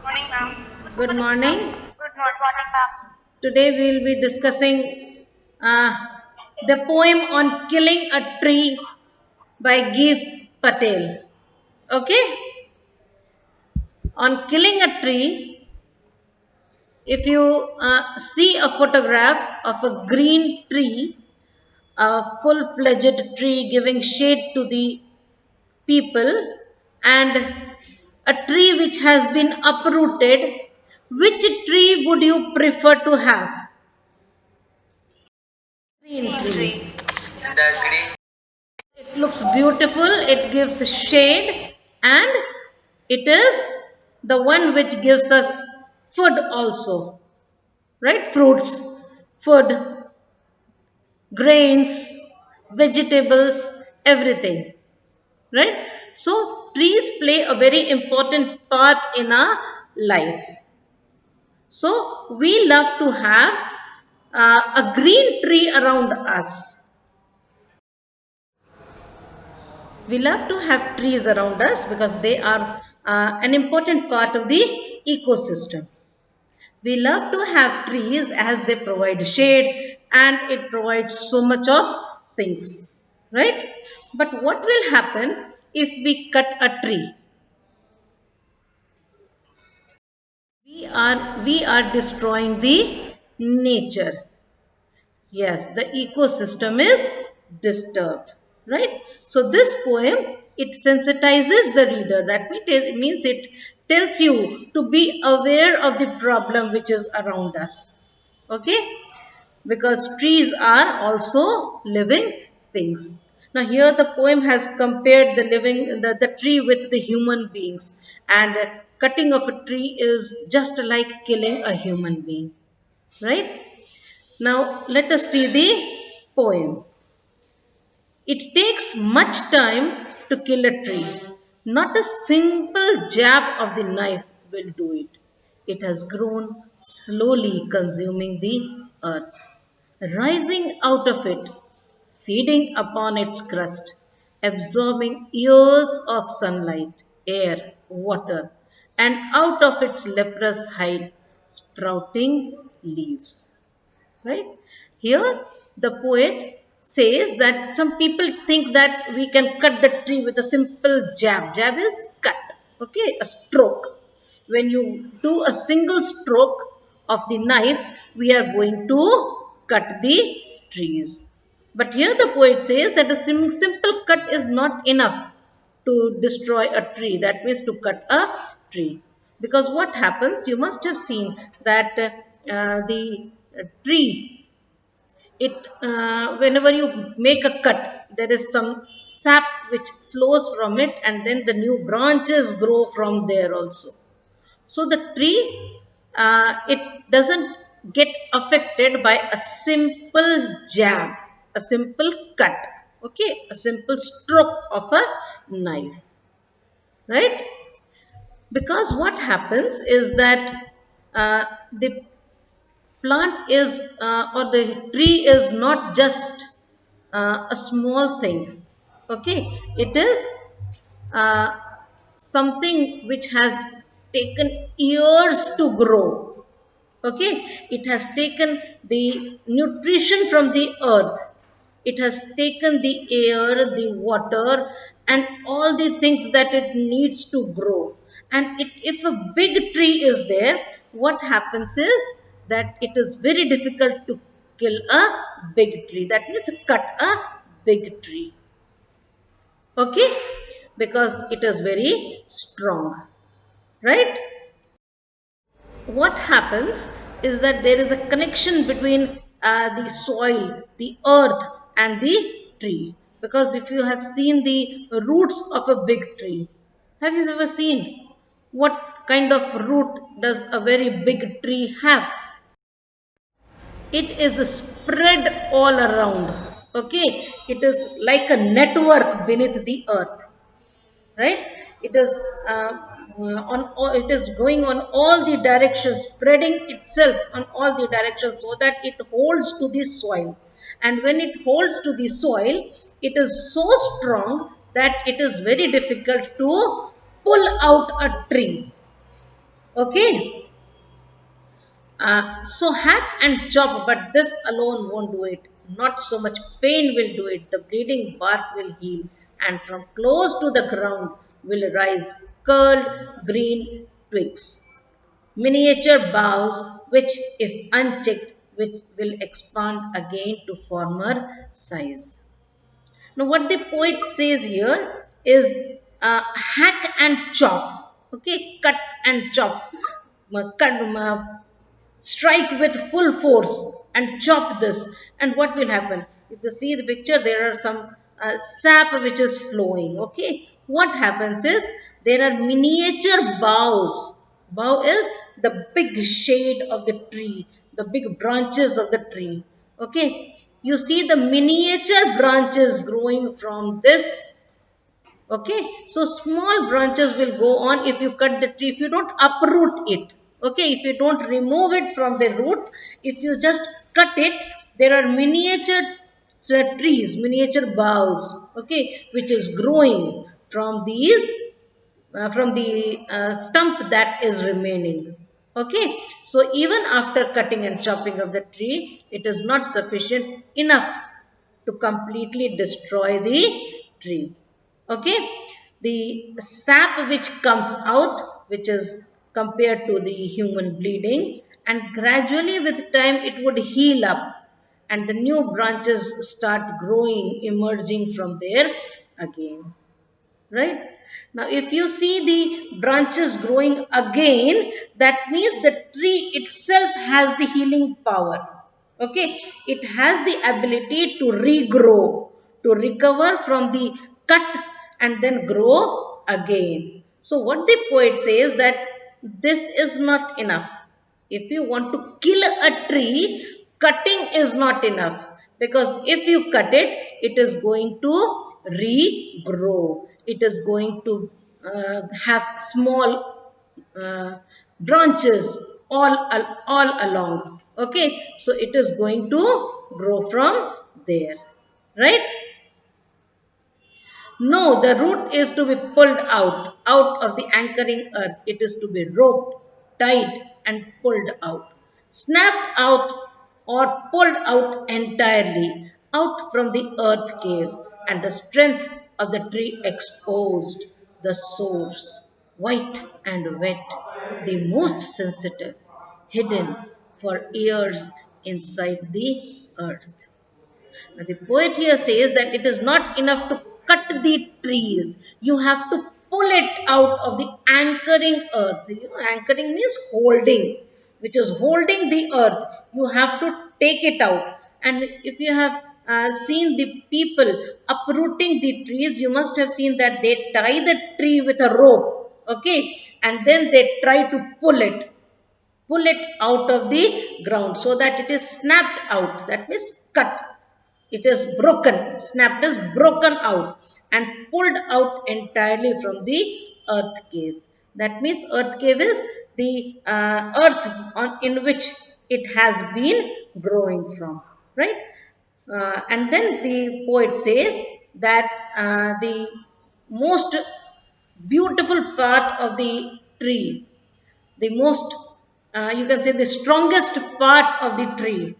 Morning, ma'am. Good morning. Good morning, ma'am. Today we will be discussing uh, the poem on killing a tree by Gift Patel. Okay? On killing a tree, if you see a photograph of a green tree, a full fledged tree giving shade to the people, and a tree which has been uprooted, which tree would you prefer to have? Green Green tree. tree. The green. It looks beautiful, it gives shade, and it is the one which gives us food also, right? Fruits, food, grains, vegetables, everything, right? So, trees play a very important part in our life. So, we love to have a green tree around us. We love to have trees around us because they are an important part of the ecosystem. We love to have trees as they provide shade and it provides so much of things, right? But what will happen if we cut a tree? We are destroying the nature. Yes, the ecosystem is disturbed, right? So this poem, it sensitizes the reader. That means it tells you to be aware of the problem which is around us. Okay? Because trees are also living things. Now here the poem has compared the tree with the human beings, and cutting of a tree is just like killing a human being, right? Now let us see the poem. It takes much time to kill a tree. Not a simple jab of the knife will do it. It has grown slowly consuming the earth, rising out of it, feeding upon its crust, absorbing years of sunlight, air, water, and out of its leprous hide, sprouting leaves. Right? Here, the poet says that some people think that we can cut the tree with a simple jab. Jab is cut, okay, a stroke. When you do a single stroke of the knife, we are going to cut the trees. But here the poet says that a simple cut is not enough to destroy a tree. That means to cut a tree. Because what happens, you must have seen that the tree, it whenever you make a cut, there is some sap which flows from it, and then the new branches grow from there also. So the tree, it doesn't get affected by a simple jab, a simple cut, okay, a simple stroke of a knife, right? Because what happens is that the plant is or the tree is not just a small thing, okay, it is uh, something which has taken years to grow, okay, it has taken the nutrition from the earth, it has taken the air, the water, and all the things that it needs to grow. And if a big tree is there, what happens is that it is very difficult to kill a big tree. That means cut a big tree, okay, because it is very strong, right? What happens is that there is a connection between the soil, the earth, and the tree. Because if you have seen the roots of a big tree, have you ever seen what kind of root does a very big tree have? It is spread all around, okay, it is like a network beneath the earth, right? It is on all, it is going on all the directions, spreading itself on all the directions so that it holds to the soil. And when it holds to the soil, it is so strong that it is very difficult to pull out a tree, Okay. So hack and chop, but this alone won't do it. Not so much pain will do it. The bleeding bark will heal, and from close to the ground will rise curled green twigs, miniature boughs, which, if unchecked, which will expand again to former size. Now, what the poet says here is hack and chop. Okay, cut and chop. Strike with full force and chop this, and what will happen? If you see the picture, there are some sap which is flowing. Okay, what happens is there are miniature boughs. Bough is the big shade of the tree, the big branches of the tree. Okay, you see the miniature branches growing from this. Okay, so small branches will go on if you cut the tree, if you don't uproot it. Okay, if you don't remove it from the root, if you just cut it, there are miniature trees, miniature boughs, okay, which is growing from these, from the stump that is remaining. Okay, so even after cutting and chopping of the tree, it is not sufficient enough to completely destroy the tree. Okay, the sap which comes out, which is compared to the human bleeding, and gradually with time it would heal up, and the new branches start growing, emerging from there again. Right? Now, if you see the branches growing again, that means the tree itself has the healing power. Okay, it has the ability to regrow, to recover from the cut and then grow again. So, what the poet says that this is not enough. If you want to kill a tree, cutting is not enough, because if you cut it, it is going to regrow. It is going to have small branches all along. Okay, so it is going to grow from there, right? No, the root is to be pulled out of the anchoring earth. It is to be roped, tied, and pulled out. Snapped out or pulled out entirely, out from the earth cave, and the strength of the tree exposed, the source, white and wet, the most sensitive, hidden for years inside the earth. Now, the poet here says that it is not enough to cut the trees. You have to pull it out of the anchoring earth. You know, anchoring means holding, which is holding the earth. You have to take it out. And if you have seen the people uprooting the trees, you must have seen that they tie the tree with a rope. Okay, and then they try to pull it out of the ground so that it is snapped out. That means cut. It is broken. Snapped is broken out and pulled out entirely from the earth cave. That means earth cave is the earth in which it has been growing from. Right? And then the poet says that the most beautiful part of the tree, the most, you can say, the strongest part of the tree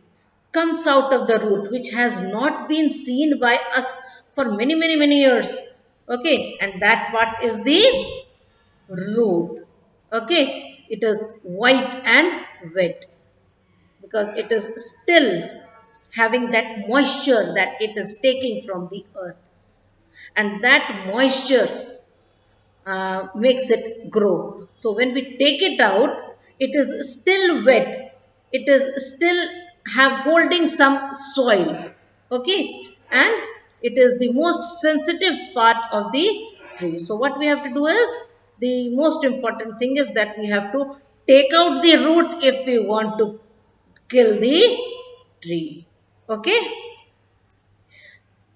comes out of the root, which has not been seen by us for many years. Okay, and that part is the root. Okay, it is white and wet because it is still having that moisture that it is taking from the earth, and that moisture makes it grow. So when we take it out, it is still wet. It is still have holding some soil. Okay, and it is the most sensitive part of the tree. So what we have to do is, the most important thing is that we have to take out the root if we want to kill the tree. Okay.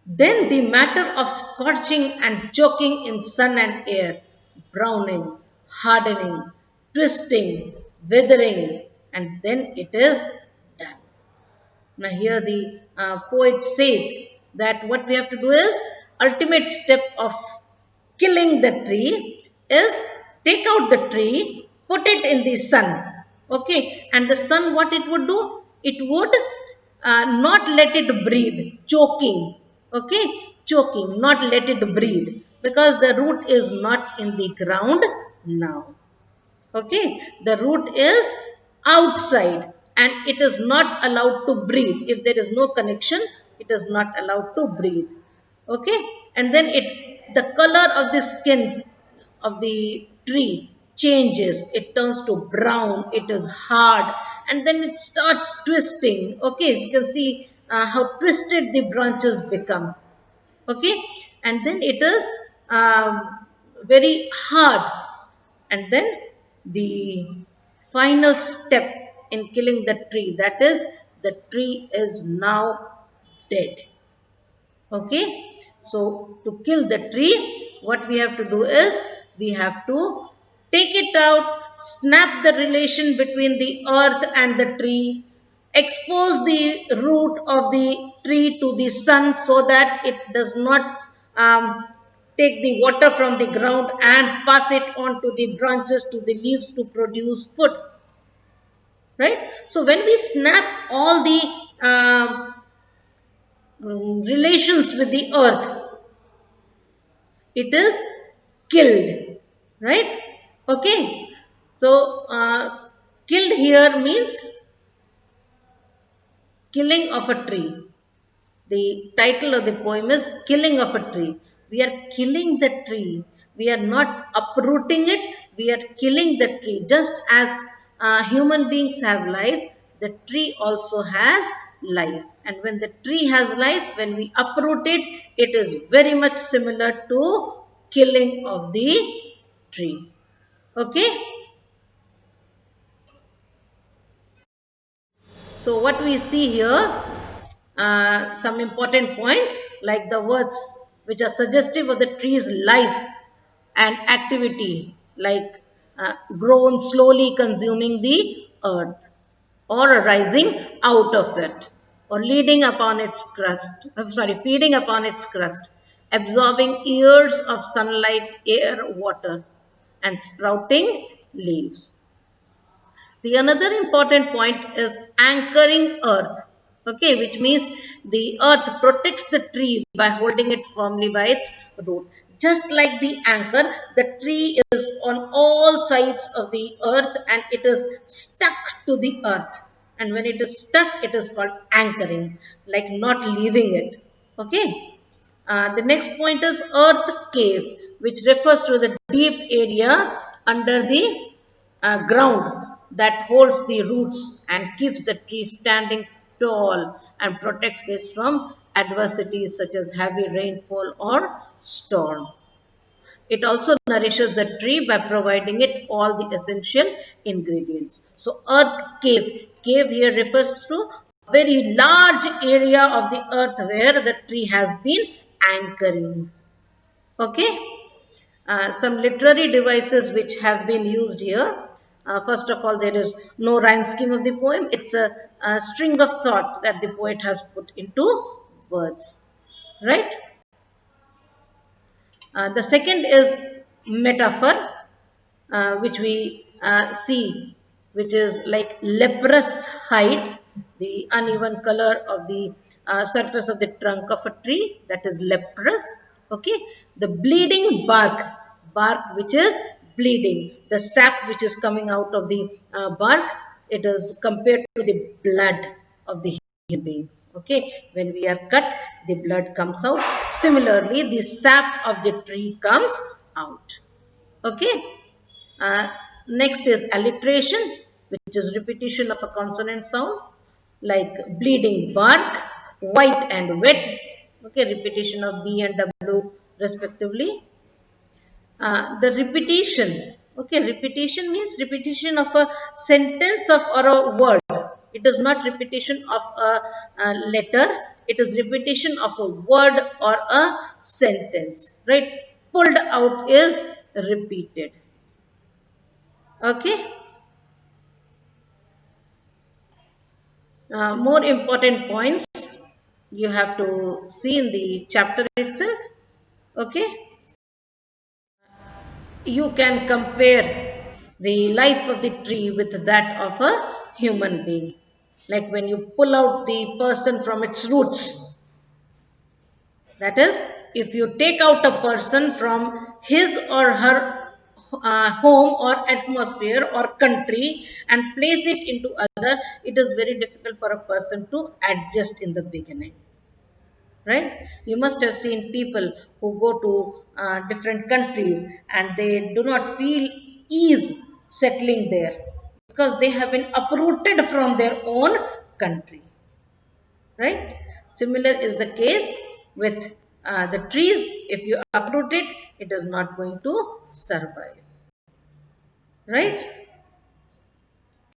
Then the matter of scorching and choking in sun and air, browning, hardening, twisting, withering, and then it is done. Now here the poet says that what we have to do is, ultimate step of killing the tree is take out the tree, put it in the sun. Okay, and the sun, what it would do, it would not let it breathe, choking. Okay, choking, not let it breathe, because the root is not in the ground now. Okay, the root is outside and it is not allowed to breathe. If there is no connection, it is not allowed to breathe. Okay, and then the color of the skin of the tree changes, it turns to brown, it is hard, and then it starts twisting. Okay, so you can see how twisted the branches become. Okay, and then it is very hard, and then the final step in killing the tree, that is, the tree is now dead. Okay, so to kill the tree, what we have to do is we have to take it out, snap the relation between the earth and the tree, expose the root of the tree to the sun so that it does not um, take the water from the ground and pass it on to the branches, to the leaves, to produce food. Right, so when we snap all the relations with the earth, it is killed. Right, okay, so killed here means killing of a tree. The title of the poem is Killing of a Tree. We are killing the tree, we are not uprooting it, we are killing the tree. Just as human beings have life, the tree also has life, and when the tree has life, when we uproot it, it is very much similar to killing of the tree. Okay, so what we see here, some important points like the words which are suggestive of the tree's life and activity, like grown slowly consuming the earth, or arising out of it, or leading upon its crust, feeding upon its crust, absorbing years of sunlight, air, water, and sprouting leaves. The another important point is anchoring earth. Okay, which means the earth protects the tree by holding it firmly by its root. Just like the anchor, the tree is on all sides of the earth and it is stuck to the earth. And when it is stuck, it is called anchoring, like not leaving it. Okay. The next point is earth cave, which refers to the deep area under the ground that holds the roots and keeps the tree standing tall and protects it from adversities such as heavy rainfall or storm. It also nourishes the tree by providing it all the essential ingredients. So, earth cave. Cave here refers to a very large area of the earth where the tree has been anchoring. Okay. Some literary devices which have been used here. First of all, there is no rhyme scheme of the poem. It's a string of thought that the poet has put into words. Right? The second is metaphor, which we see, which is like leprous hide, the uneven color of the surface of the trunk of a tree, that is leprous. Okay, the bleeding bark, bark which is bleeding, the sap which is coming out of the bark, it is compared to the blood of the human being. Okay, when we are cut, the blood comes out. Similarly, the sap of the tree comes out. Okay. Uh, Next is alliteration, which is repetition of a consonant sound, like bleeding bark, white and wet. Okay, repetition of B and W respectively. The repetition. Okay, repetition means repetition of a sentence of or a word. It is not repetition of a letter. It is repetition of a word or a sentence. Right? Pulled out is repeated. Okay. More important points you have to see in the chapter itself. Okay. You can compare the life of the tree with that of a human being. Like when you pull out the person from its roots, that is, if you take out a person from his or her home or atmosphere or country and place it into other, it is very difficult for a person to adjust in the beginning. Right? You must have seen people who go to different countries and they do not feel ease settling there because they have been uprooted from their own country. Right? Similar is the case with the trees. If you uproot it, it is not going to survive. Right?